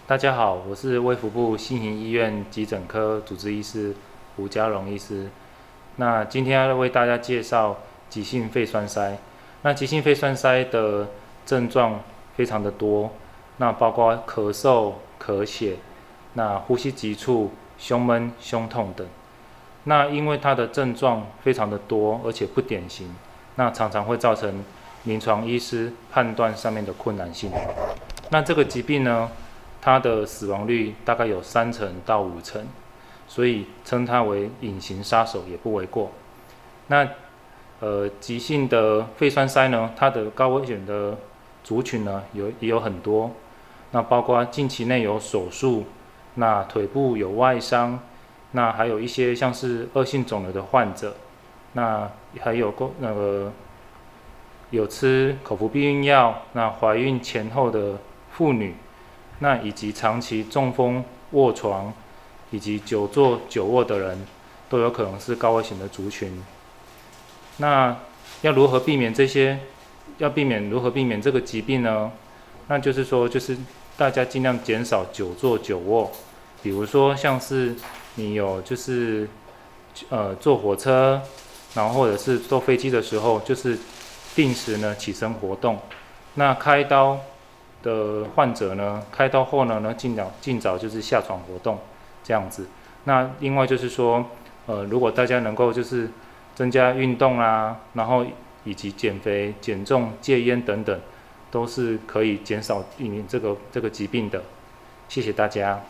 大家好，我是卫福部新营医院急诊科主治医师吴家荣医师。那今天要为大家介绍急性肺栓塞。那急性肺栓塞的症状非常的多，那包括咳嗽、咳血、那呼吸急促、胸闷、胸痛等。那因为它的症状非常的多，而且不典型，那常常会造成临床医师判断上面的困难性。那这个疾病呢，它的死亡率大概有30%到50%，所以称它为隐形杀手也不为过。那急性的肺栓塞呢，它的高危险的族群呢也有很多，那包括近期内有手术，那腿部有外伤，那还有一些像是恶性肿瘤的患者，那还有有吃口服避孕药，那怀孕前后的妇女，那以及长期中风卧床，以及久坐久卧的人，都有可能是高危险的族群。那要如何避免如何避免这个疾病呢？那就是说，大家尽量减少久坐久卧，比如说像是你有坐火车，然后或者是坐飞机的时候，就是定时呢起身活动。那开刀的患者呢，开刀后呢，尽早就是下床活动这样子。那另外就是说，如果大家能够就是增加运动啊，然后以及减肥、减重、戒烟等等，都是可以减少避免这个疾病的。谢谢大家。